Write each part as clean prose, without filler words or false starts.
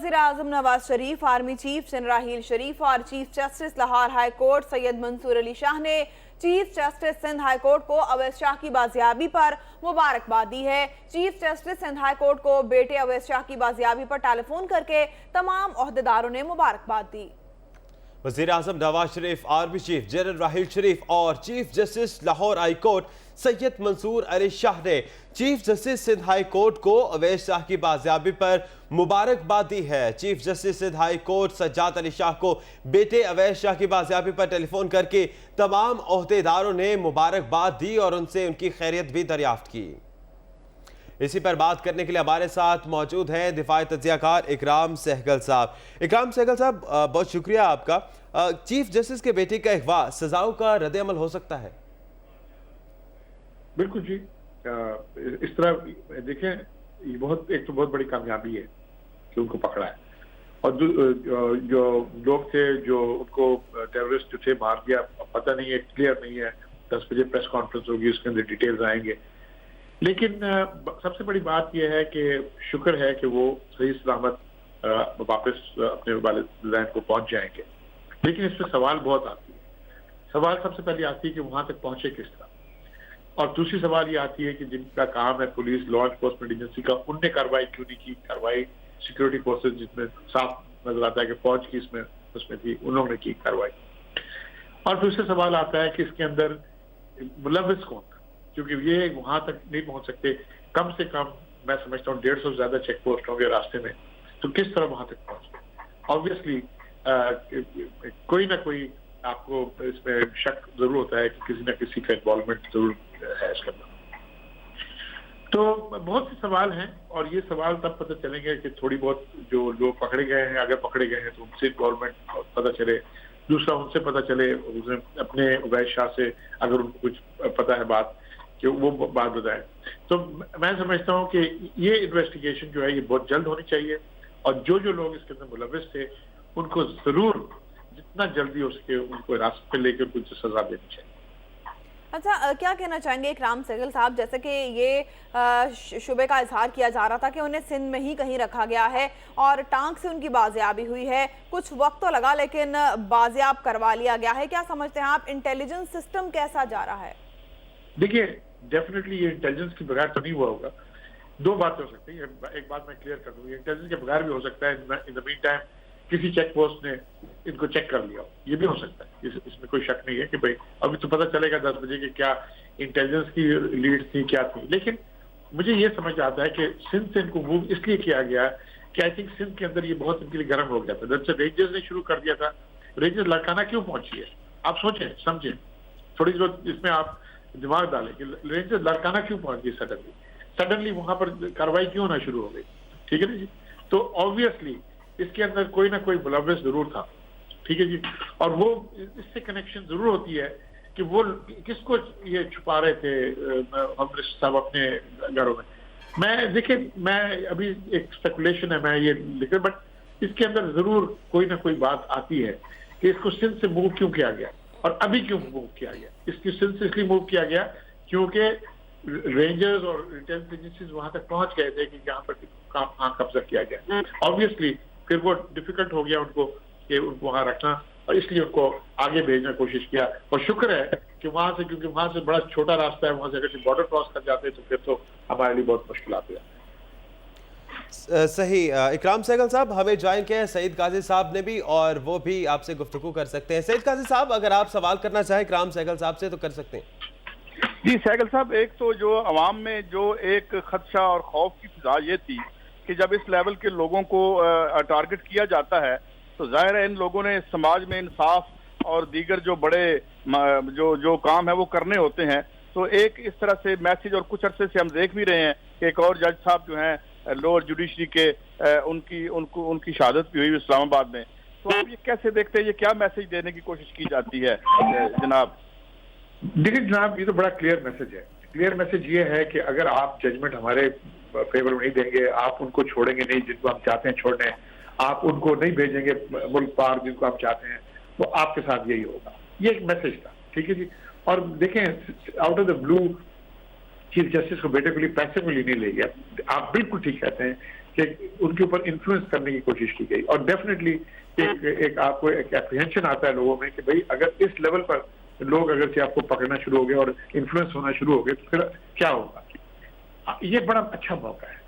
वज़ीर-ए-आज़म Nawaz Sharif, army chief general Raheel Sharif और chief justice Lahore high court Syed Mansoor Ali Shah ने chief justice Sindh high court को अवैध शाह की बाजियाबी पर मुबारकबाद दी है। Chief justice Sindh high court को बेटे अवैध शाह की बाजियाबी पर टेलीफोन करके तमाम ओहदेदारों ने मुबारकबाद दी। वज़ीर-ए-आज़म Nawaz Sharif, army chief general Raheel Sharif और chief justice Lahore high court Syed Mansoor Ali Shah ने chief justice Sindh high court को अवैध शाह की बाजियाबी पर मुबारकबाद दी है। Chief justice Sindh high court Sajjad Ali Shah को बेटे अवैध शाह की बाजियाबी पर टेलीफोन करके तमाम ओहदेदारों ने मुबारकबाद दी और उनसे उनकी खैरियत भी दरियाफ्त की। इसी पर बात करने के लिए हमारे साथ मौजूद हैं दिफाई तज्जियाकार इकराम सहगल साहब। इकराम सहगल साहब, बहुत शुक्रिया आपका। चीफ जस्टिस के बेटे का अगवा सजाओं का रद्द-ए-अमल हो सकता है? बिल्कुल जी, इस तरह देखें, ये एक तो बहुत बड़ी कामयाबी है कि उनको पकड़ा है। और जो लोग थे जो उनको टेररिस्ट जो थे मार दिया, पता नहीं है, क्लियर नहीं है। 10 बजे प्रेस कॉन्फ्रेंस होगी, उसके अंदर डिटेल्स आएंगे। लेकिन सबसे बड़ी बात यह है कि शुक्र है कि वो सही सलामत वापस अपने वालिदैन को पहुंच जाएंगे। लेकिन इस पर सवाल बहुत आती है। सवाल सबसे पहले आती है कि वहां तक पहुंचे किस तरह, और दूसरी सवाल ये आती है कि जिनका काम है पुलिस, लॉ एनफोर्समेंट एजेंसी का, उनने कार्रवाई क्यों नहीं की। कार्रवाई सिक्योरिटी फोर्सेज, जिसमें साफ नजर आता है कि फौज की उसमें थी, उन्होंने की कार्रवाई। और फिर से सवाल आता है कि इसके अंदर मुलव्विस कौन था, क्योंकि ये वहां तक नहीं पहुंच सकते। कम से कम मैं समझता हूँ 150 से ज्यादा चेक पोस्ट होंगे रास्ते में, तो किस तरह वहां तक पहुंचे। ऑब्वियसली कोई ना कोई आपको इसमें शक जरूर होता है कि किसी ना किसी का इन्वॉल्वमेंट जरूर है इसके अंदर। तो बहुत से सवाल हैं, और ये सवाल तब पता चलेंगे कि थोड़ी बहुत जो लोग पकड़े गए हैं, अगर पकड़े गए हैं तो उनसे इन्वॉल्वमेंट पता चले। दूसरा, उनसे पता चले अपने अवैध शाह से, अगर उनको कुछ पता है बात, कि वो बात बताए। तो मैं समझता हूँ कि ये इन्वेस्टिगेशन जो है ये बहुत जल्द होनी चाहिए, और जो लोग इसके अंदर मुलव्विस थे उनको जरूर जितना जल्दी हो सके उनको हिरासत में लेकर कुछ सजा देनी चाहिए। अच्छा, क्या कहना चाहेंगे इकराम सहगल साहब, जैसे कि ये शुबे का इजहार किया जा रहा था कि उन्हें सिंध में ही कहीं रखा गया है और टांग से उनकी बाजियाबी हुई है, कुछ वक्त तो लगा लेकिन बाजियाब करवा लिया गया है। क्या समझते हैं आप, इंटेलिजेंस सिस्टम कैसा जा रहा है? देखिए, डेफिनेटली ये इंटेलिजेंस के बगैर तो नहीं हुआ होगा। दो बातें हो सकती है, एक बात मैं क्लियर कर दूं, इंटेलिजेंस के बगैर भी हो सकता है। इन द मीन टाइम किसी चेक पोस्ट ने इनको चेक कर लिया, ये भी हो सकता है। इसमें कोई शक नहीं है कि भाई अभी तो पता चलेगा 10 बजे की क्या इंटेलिजेंस की लीड थी, क्या थी। लेकिन मुझे ये समझ आता है कि सिंध से इनको मूव इसलिए किया गया कि आई थिंक सिंध के अंदर ये बहुत इनके लिए गर्म हो गया था। जब से रेंजर्स ने शुरू कर दिया था, रेंजर्स लड़काना क्यों पहुंची है, आप सोचें समझें, थोड़ी जो इसमें आप दिमाग डालें कि रेंजर्स लड़काना क्यों पहुंच गई सडनली वहां पर कार्रवाई क्यों होना शुरू हो गई। ठीक है ना जी। तो ऑब्वियसली इसके अंदर कोई ना कोई मुलव्विस जरूर था। ठीक है जी। और वो इससे कनेक्शन जरूर होती है कि वो किसको ये छुपा रहे थे हम साहब अपने घरों में। मैं अभी एक स्पेकुलेशन है, मैं ये लिख रहा, बट इसके अंदर जरूर कोई ना कोई बात आती है कि इसको सिंध से मूव क्यों किया गया और अभी क्यों मूव किया गया। इसकी सिंध से इसलिए मूव किया गया क्योंकि रेंजर्स और इंटेलिजेंस एजेंसीज वहां तक पहुंच गए थे कि यहाँ पर कहाँ कब्जा किया गया। ऑब्वियसली फिर वो डिफिकल्ट हो गया उनको कि उनको वहां रखना, और इसलिए उनको आगे भेजने की कोशिश किया। और शुक्र है कि वहां से, क्योंकि वहां से बड़ा छोटा रास्ता है, वहां से अगर बॉर्डर क्रॉस कर जाते तो फिर तो हमारे लिए बहुत मुश्किल आती है। सही। इकराम सहगल साहब, हमें ज्वाइन किया है सईद काजी साहब ने भी, और वो भी आपसे गुफ्तगू कर सकते हैं। सईद काजी साहब, अगर आप सवाल करना चाहें इकराम सहगल साहब से तो कर सकते हैं। जी सहगल साहब, एक तो जो अवाम में जो एक खदशा और खौफ की फिजा ये थी कि जब इस लेवल के लोगों को टारगेट किया जाता है तो जाहिर है इन लोगों ने समाज में इंसाफ और दीगर जो बड़े जो काम है वो करने होते हैं। तो एक इस तरह से मैसेज, और कुछ अरसे से हम देख भी रहे हैं कि एक और जज साहब जो हैं लोअर जुडिशरी के, उनकी शहादत भी हुई इस्लामाबाद में। तो आप ये कैसे देखते हैं, ये क्या मैसेज देने की कोशिश की जाती है जनाब? देखिए जनाब, ये तो बड़ा क्लियर मैसेज है। क्लियर मैसेज ये है कि अगर आप जजमेंट हमारे फेवर में नहीं देंगे, आप उनको छोड़ेंगे नहीं जिनको हम चाहते हैं छोड़ने, आप उनको नहीं भेजेंगे मुल्क पार जिनको आप चाहते हैं, तो आपके साथ यही होगा। ये एक मैसेज था। ठीक है जी। और देखें, out of the blue chief justice को बेटे के लिए पैसे को लिए नहीं ले गया। आप बिल्कुल ठीक कहते हैं कि उनके ऊपर इन्फ्लुएंस करने की कोशिश की गई। और डेफिनेटली एक आपको एक एप्रीहेंशन आता है लोगों में कि भाई अगर इस लेवल पर लोग अगर से आपको पकड़ना शुरू हो गए और इन्फ्लुएंस होना शुरू हो गए तो फिर क्या होगा। ये बड़ा अच्छा मौका है।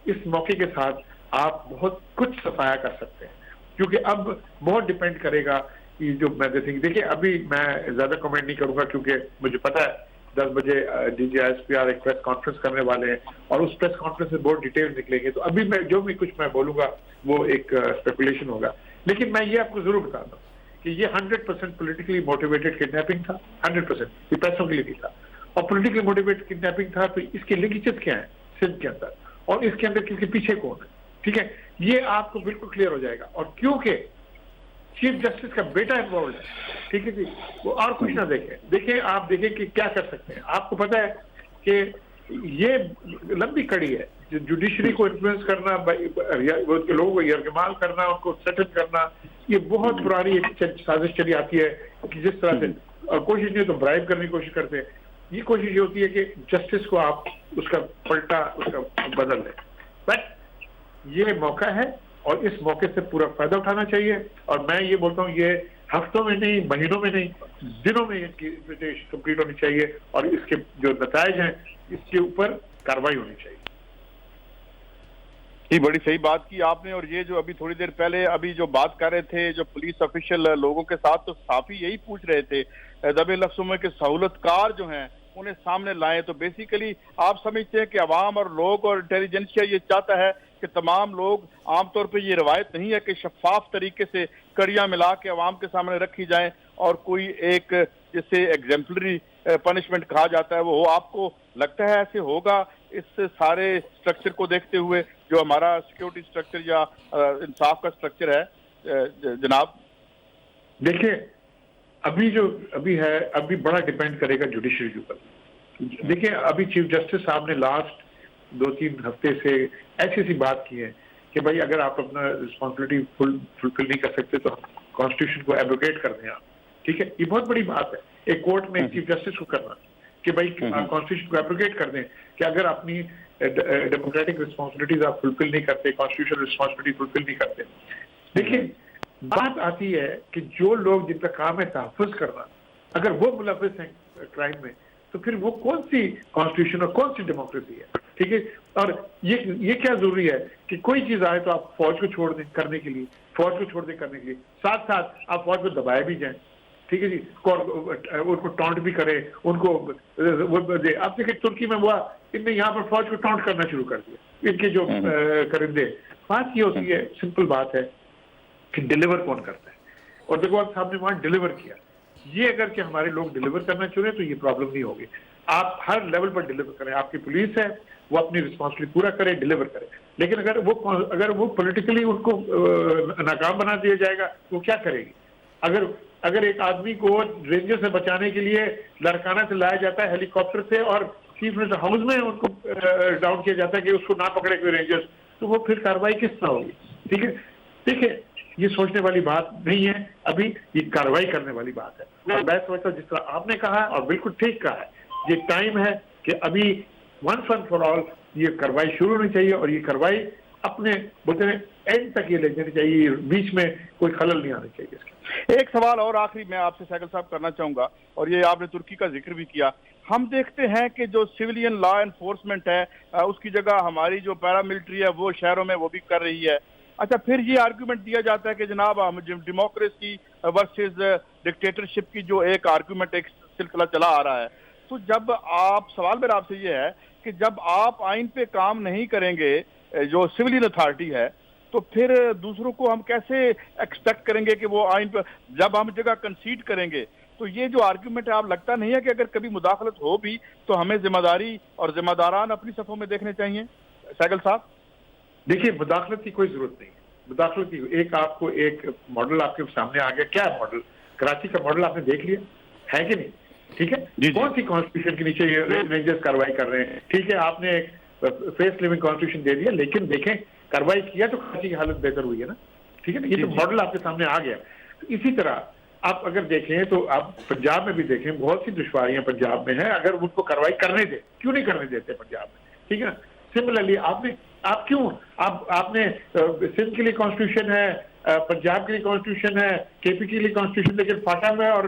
इस मौके के साथ आप बहुत कुछ सफाया कर सकते हैं, क्योंकि अब बहुत डिपेंड करेगा कि जो मैं देखिए अभी मैं ज्यादा कमेंट नहीं करूंगा, क्योंकि मुझे पता है 10 बजे DGISPR एक प्रेस कॉन्फ्रेंस करने वाले हैं और उस प्रेस कॉन्फ्रेंस में बहुत डिटेल निकलेंगे, तो अभी मैं जो भी कुछ मैं बोलूंगा वो एक स्पेकुलेशन होगा। लेकिन मैं ये आपको जरूर बताता हूँ कि ये 100% पोलिटिकली मोटिवेटेड किडनैपिंग था, 100%। ये पैसों के लिए नहीं था, और पोलिटिकली मोटिवेटेड किडनैपिंग था, तो इसके लिंकेजेस क्या है सिंध के अंदर और इसके अंदर किसके पीछे कौन है, ठीक है, ये आपको बिल्कुल क्लियर हो जाएगा। और क्योंकि चीफ जस्टिस का बेटा इन्वॉल्व है, ठीक है जी, वो और कुछ ना देखें आप देखें कि क्या कर सकते हैं। आपको पता है कि ये लंबी कड़ी है, जुडिशरी को इन्फ्लुएंस करना, लोगों को यरगमाल करना, उनको सेटल करना, ये बहुत पुरानी एक साजिश चली आती है कि जिस तरह से कोशिश नहीं तो ब्राइब करने की कोशिश करते हैं। ये कोशिश ये होती है कि जस्टिस को आप उसका पलटा उसका बदल दें। बट ये मौका है और इस मौके से पूरा फायदा उठाना चाहिए। और मैं ये बोलता हूँ ये हफ्तों में नहीं, महीनों में नहीं, दिनों में इनकी कंप्लीट होनी चाहिए और इसके जो नतायज हैं इसके ऊपर कार्रवाई होनी चाहिए। ये बड़ी सही बात की आपने। और ये जो अभी थोड़ी देर पहले अभी जो बात कर रहे थे जो पुलिस ऑफिशियल लोगों के साथ, तो साफी यही पूछ रहे थे दबे लफ्जों में कि सहूलतकार जो हैं उन्हें सामने लाएं। तो बेसिकली आप समझते हैं कि अवाम और लोग और इंटेलिजेंसिया ये चाहता है कि तमाम लोग, आमतौर पे ये रवायत नहीं है कि शफाफ तरीके से कड़ियां मिला के अवाम के सामने रखी जाएं और कोई एक जिसे एग्जेम्पलरी पनिशमेंट कहा जाता है वो हो। आपको लगता है ऐसे होगा इस सारे स्ट्रक्चर को देखते हुए जो हमारा सिक्योरिटी स्ट्रक्चर या इंसाफ का स्ट्रक्चर है जनाब? देखिए अभी है, अभी बड़ा डिपेंड करेगा जुडिशरी के ऊपर। देखिए अभी चीफ जस्टिस साहब ने लास्ट 2-3 हफ्ते से ऐसी बात की है कि भाई अगर आप अपना रिस्पॉन्सिबिलिटी फुलफिल नहीं कर सकते तो कॉन्स्टिट्यूशन को एब्रोगेट कर दें आप, ठीक है। ये बहुत बड़ी बात है एक कोर्ट में चीफ जस्टिस को करना कि भाई कॉन्स्टिट्यूशन को एब्रोगेट कर दें कि अगर अपनी डेमोक्रेटिक रिस्पॉन्सिबिलिटीज आप फुलफिल नहीं करते, कॉन्स्टिट्यूशनल रिस्पॉन्सिबिलिटी फुलफिल नहीं करते। देखिए बात आती है कि जो लोग जिनका काम है तहफ़्फ़ुज़ करना, अगर वो मुलव्विस हैं क्राइम में तो फिर वो कौन सी कॉन्स्टिट्यूशन और कौन सी डेमोक्रेसी है, ठीक है। और ये क्या जरूरी है कि कोई चीज आए तो आप फौज को छोड़ दें करने के लिए, फौज को छोड़ दें करने के लिए, साथ साथ आप फौज को दबाए भी जाएं, ठीक है जी, उनको टॉन्ट भी करें, उनको आप देखिए तुर्की में हुआ, इनने यहाँ पर फौज को टॉन्ट करना शुरू कर दिया, इनके जो करिंदे। बात ये होती है, सिंपल बात है कि डिलीवर कौन करता है, और देखो आप साहब ने वहां डिलीवर किया। ये अगर कि हमारे लोग डिलीवर करना चाहें तो ये प्रॉब्लम नहीं होगी। आप हर लेवल पर डिलीवर करें, आपकी पुलिस है वो अपनी रिस्पॉन्सिबिलिटी पूरा करे, डिलीवर करे। लेकिन अगर वो पॉलिटिकली उनको नाकाम बना दिया जाएगा तो वो क्या करेगी? अगर एक आदमी को रेंजर से बचाने के लिए लड़काना से लाया जाता है हेलीकॉप्टर से और चीफ मिनिस्टर हाउस में उनको डाउन किया जाता है कि उसको ना पकड़े कोई रेंजर्स, तो वो फिर कार्रवाई किस तरह होगी? ठीक है, देखिए ये सोचने वाली बात नहीं है, अभी ये कार्रवाई करने वाली बात है। और मैं समझता हूँ जिस तरह आपने कहा और बिल्कुल ठीक कहा है, ये टाइम है कि अभी वंस एंड फॉर ऑल ये कार्रवाई शुरू होनी चाहिए और ये कार्रवाई अपने बोलते हैं एंड तक ये ले जानी चाहिए, बीच में कोई खलल नहीं आना चाहिए इसके। एक सवाल और आखिरी मैं आपसे साइकिल साहब करना चाहूंगा, और ये आपने तुर्की का जिक्र भी किया। हम देखते हैं कि जो सिविलियन लॉ एनफोर्समेंट है उसकी जगह हमारी जो पैरामिलिट्री है वो शहरों में वो भी कर रही है। अच्छा, फिर ये आर्गुमेंट दिया जाता है कि जनाब हम डेमोक्रेसी वर्सेस डिक्टेटरशिप की जो एक आर्गुमेंट एक सिलसिला चला आ रहा है, तो जब आप सवाल मेरा आपसे ये है कि जब आप आइन पे काम नहीं करेंगे जो सिविलियन अथॉरिटी है, तो फिर दूसरों को हम कैसे एक्सपेक्ट करेंगे कि वो आइन पर, जब हम जगह कंसीड करेंगे तो ये जो आर्गुमेंट है, आप लगता नहीं है कि अगर कभी मुदाखलत हो भी तो हमें जिम्मेदारी और जिम्मेदारान अपनी सफों में देखने चाहिए? साइकिल साहब देखिए, मुदाखलत की कोई जरूरत नहीं है। मुदाखलत की आपको एक मॉडल आपके सामने आ गया, क्या है मॉडल? कराची का मॉडल आपने देख लिया है कि नहीं? ठीक है, कौन सी कॉन्स्टिट्यूशन के नीचे रेंजर्स कार्रवाई कर रहे हैं? ठीक है, आपने एक फेस लिविंग कॉन्स्टिट्यूशन दे दिया, लेकिन देखें कार्रवाई किया तो कराची की हालत बेहतर हुई है ना, ठीक है ना। ये तो मॉडल आपके सामने आ गया। तो इसी तरह आप अगर देखें तो आप पंजाब में भी देखें, बहुत सी दुश्वारियां पंजाब में हैं, अगर उनको कार्रवाई करने दे, क्यों नहीं करने देते पंजाब में, ठीक है ना। सिमिलरली आपने आप क्यों आपने सिंध के लिए कॉन्स्टिट्यूशन है, पंजाब के लिए कॉन्स्टिट्यूशन है, केपी के लिए कॉन्स्टिट्यूशन, लेकिन फाटा में और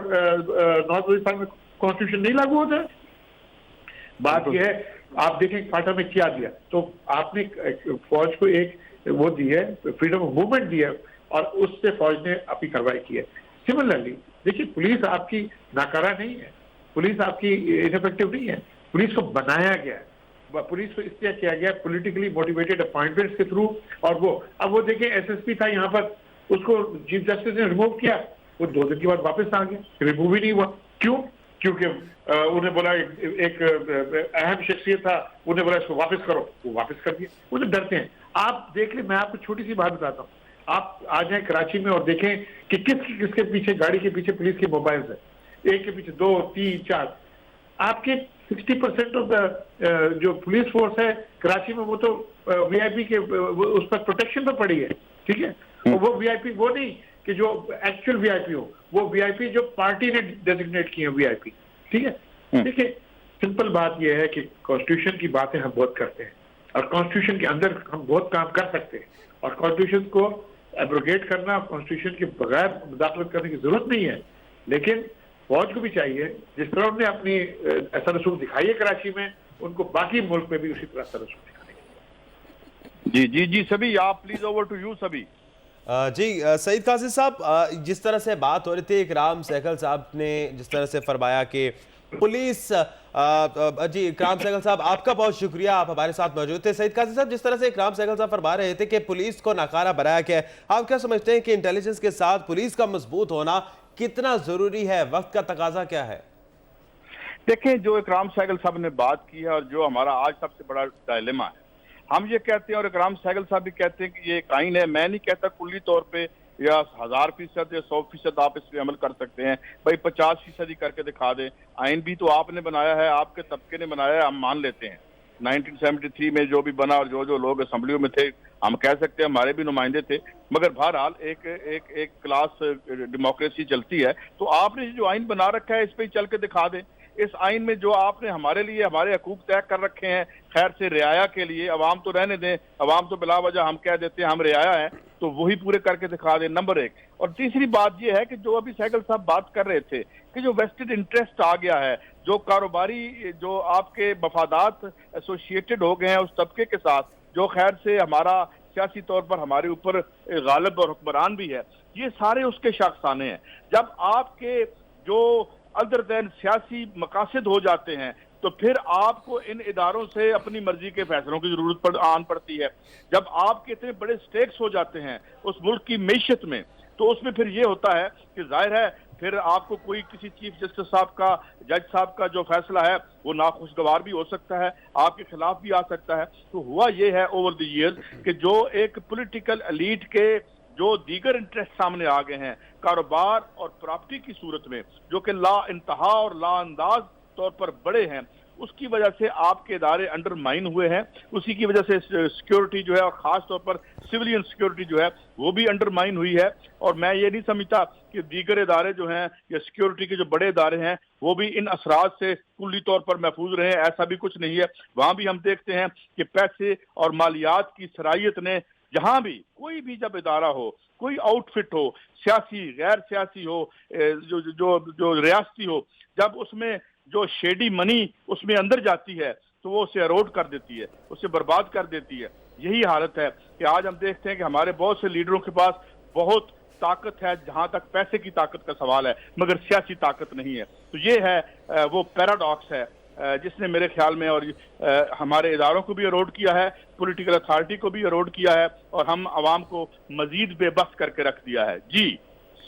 नॉर्थ वजिस्तान में कॉन्स्टिट्यूशन नहीं लागू होता है। बात यह है, आप देखें फाटा में क्या दिया, तो आपने फौज को एक वो दी है, फ्रीडम ऑफ मूवमेंट दी है, और उससे फौज ने अपनी कार्रवाई की है। सिमिलरली देखिए, पुलिस आपकी नाकारा नहीं है, पुलिस आपकी इनफेक्टिव नहीं है, पुलिस को बनाया गया है, पुलिस को इसलिए किया गया पॉलिटिकली मोटिवेटेड अपॉइंटमेंट्स के थ्रू। और अब वो देखें, एसएसपी था यहाँ पर, उसको चीफ जस्टिस ने रिमूव किया, वो 2 दिन के बाद वापस आ गया, रिमूव ही नहीं हुआ। क्यों? क्योंकि उन्हें बोला एक अहम शख्सियत था, उन्हें बोला इसको वापस करो, वो वापस कर दिया। वो तो डरते हैं। आप देख लें, मैं आपको छोटी सी बात बताता हूँ, आप आ जाए कराची में और देखें कि किसके पीछे, गाड़ी के पीछे पुलिस के मोबाइल है, एक के पीछे 2, 3, 4। आपके 60% ऑफ द जो पुलिस फोर्स है कराची में, वो तो वीआईपी के उस पर प्रोटेक्शन पर पड़ी है, ठीक है। और वो वीआईपी वो नहीं कि जो एक्चुअल वीआईपी हो, वो वीआईपी जो पार्टी ने डेजिग्नेट किए हैं वीआईपी, ठीक है। देखिए, सिंपल बात यह है कि कॉन्स्टिट्यूशन की बातें हम बहुत करते हैं, और कॉन्स्टिट्यूशन के अंदर हम बहुत काम कर सकते हैं, और कॉन्स्टिट्यूशन को एब्रोगेट करना, कॉन्स्टिट्यूशन के बगैर मुदाखलत करने की जरूरत नहीं है। लेकिन फौज को भी चाहिए, जिस तरह उन्होंने अपनी ऐसा रसूख दिखाई है कराची में, उनको बाकी मुल्क में भी उसी तरह से रसूख दिखाने। जी जी जी, सभी आप प्लीज, ओवर टू यू सभी। जी सईद काजी साहब, जिस तरह से बात हो रही थी, इकराम सहगल साहब ने जिस तरह से फरमाया कि पुलिस, जी इकराम सहगल साहब आपका बहुत शुक्रिया, आप हमारे साथ मौजूद थे। सईद काजी साहब, जिस तरह से इकराम सहगल साहब फरमा रहे थे कि पुलिस को नाकारा बनाया गया है, आप क्या समझते हैं कि इंटेलिजेंस के साथ पुलिस का मजबूत होना कितना जरूरी है, वक्त का तकाजा क्या है? देखें, जो इकराम सहगल साहब ने बात की है और जो हमारा आज सबसे बड़ा डायलेमा है, हम ये कहते हैं और इकराम सहगल साहब भी कहते हैं कि ये एक आइन है। मैं नहीं कहता कुल्ली तौर पे या 1000% या 100% आप इस पे अमल कर सकते हैं, भाई 50% ही करके दिखा दें। आइन भी तो आपने बनाया है, आपके तबके ने बनाया है, हम मान लेते हैं। 1973 में जो भी बना और जो लोग असेंबलियों में थे, हम कह सकते हैं हमारे भी नुमाइंदे थे, मगर बहरहाल एक क्लास डेमोक्रेसी चलती है। तो आपने जो आइन बना रखा है, इस पे ही चल के दिखा दें। इस आइन में जो आपने हमारे लिए हमारे हकूक तय कर रखे हैं, खैर से रियाया के लिए, अवाम तो रहने दें, अवाम तो बिला वजह हम कह देते हैं हम रियाया हैं, तो वही पूरे करके दिखा दें, नंबर 1। और तीसरी बात यह है कि जो अभी सहगल साहब बात कर रहे थे कि जो वेस्टेड इंटरेस्ट आ गया है, जो कारोबारी, जो आपके मफादात एसोसिएटेड हो गए हैं उस तबके के साथ, जो खैर से हमारा सियासी तौर पर हमारे ऊपर गालिब और हुक्मरान भी है, ये सारे उसके शाखसाने हैं। जब आपके जो अदर दैन सियासी मकासद हो जाते हैं, तो फिर आपको इन इदारों से अपनी मर्जी के फैसलों की जरूरत आन पड़ती है। जब आपके इतने बड़े स्टेक्स हो जाते हैं उस मुल्क की मैशत में, तो उसमें फिर ये होता है कि जाहिर है फिर आपको कोई किसी चीफ जस्टिस साहब का, जज साहब का जो फैसला है वो नाखुशगवार भी हो सकता है, आपके खिलाफ भी आ सकता है। तो हुआ ये है ओवर द ईयर्स कि जो एक पॉलिटिकल एलीट के जो दीगर इंटरेस्ट सामने आ गए हैं कारोबार और प्रॉपर्टी की सूरत में, जो कि ला इंतहा और ला अंदाज तौर पर बड़े हैं, उसकी वजह से आपके इदारे अंडरमाइन हुए हैं। उसी की वजह से सिक्योरिटी जो है, और खास तौर पर सिविलियन सिक्योरिटी जो है, वो भी अंडरमाइन हुई है। और मैं ये नहीं समझता कि दीगर इदारे जो हैं या सिक्योरिटी के जो बड़े इदारे हैं वो भी इन असरात से कुल्ली तौर पर महफूज रहे, ऐसा भी कुछ नहीं है। वहां भी हम देखते हैं कि पैसे और मालियात की सराहियत ने, जहां भी कोई भी जब इदारा हो, कोई आउटफिट हो, सियासी गैर सियासी हो, जो जो जो रियासती हो, जब उसमें जो शेडी मनी उसमें अंदर जाती है तो वो उसे एरोड कर देती है, उसे बर्बाद कर देती है। यही हालत है कि आज हम देखते हैं कि हमारे बहुत से लीडरों के पास बहुत ताकत है, जहां तक पैसे की ताकत का सवाल है, मगर सियासी ताकत नहीं है। तो ये है वो पैराडॉक्स है जिसने मेरे ख्याल में और हमारे इदारों को भी एरोड किया है, पॉलिटिकल अथॉरिटी को भी एरोड किया है, और हम आवाम को मजीद बेबस करके रख दिया है। जी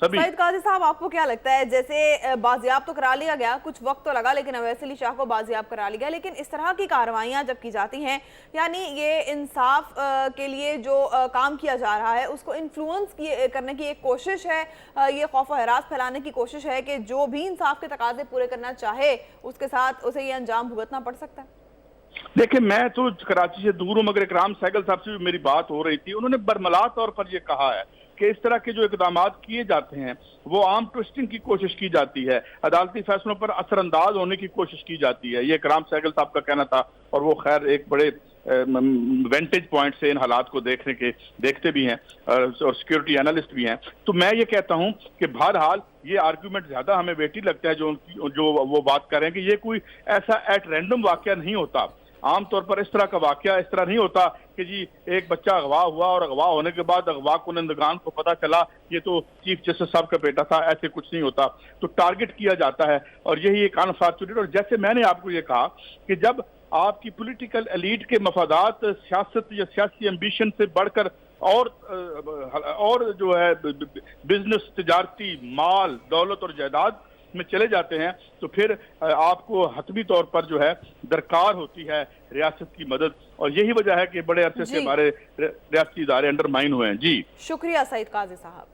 सईद काजी साहब, आपको क्या लगता है, जैसे बाजियाब तो करा लिया गया, कुछ वक्त तो लगा, लेकिन अवैस अली शाह को बाजियाब करा लिया गया, लेकिन इस तरह की कार्रवाइयां जब की जाती हैं, यानी ये इंसाफ के लिए जो काम किया जा रहा है उसको इन्फ्लुएंस करने की एक कोशिश है, ये खौफ व हरास फैलाने की कोशिश है कि जो भी इंसाफ के तकाजे पूरे करना चाहे उसके साथ उसे ये अंजाम भुगतना पड़ सकता है। देखिए, मैं तो कराची से दूर हूँ, मगर इकराम सहगल साहब से भी मेरी बात हो रही थी, उन्होंने बरमला तौर पर यह कहा है कि इस तरह के जो इकदाम किए जाते हैं वो आर्म ट्विस्टिंग की कोशिश की जाती है, अदालती फैसलों पर असरअंदाज होने की कोशिश की जाती है। ये इकराम सहगल साहब का कहना था, और वो खैर एक बड़े वेंटेज पॉइंट से इन हालात को देखते भी हैं और सिक्योरिटी एनालिस्ट भी हैं। तो मैं ये कहता हूं कि बहरहाल ये आर्गुमेंट ज्यादा हमें वेटी लगता है जो वो बात कर रहे हैं कि ये कोई ऐसा एट रैंडम वाकया नहीं होता। आमतौर पर इस तरह का वाकया इस तरह नहीं होता कि जी एक बच्चा अगवा हुआ और अगवा होने के बाद अगवा कुनंदगान को पता चला ये तो चीफ जस्टिस साहब का बेटा था, ऐसे कुछ नहीं होता। तो टारगेट किया जाता है और यही एक अनफॉर्चुनेट। और जैसे मैंने आपको ये कहा कि जब आपकी पॉलिटिकल एलीट के मफादात सियासत या सियासी एम्बिशन से बढ़कर और जो है बिजनेस, तिजारती माल, दौलत और जायदाद में चले जाते हैं तो फिर आपको हतमी तौर पर जो है दरकार होती है रियासत की मदद। और यही वजह है कि बड़े अरसे से हमारे रियासती इदारे अंडरमाइन हुए हैं। जी शुक्रिया सईद काजी साहब।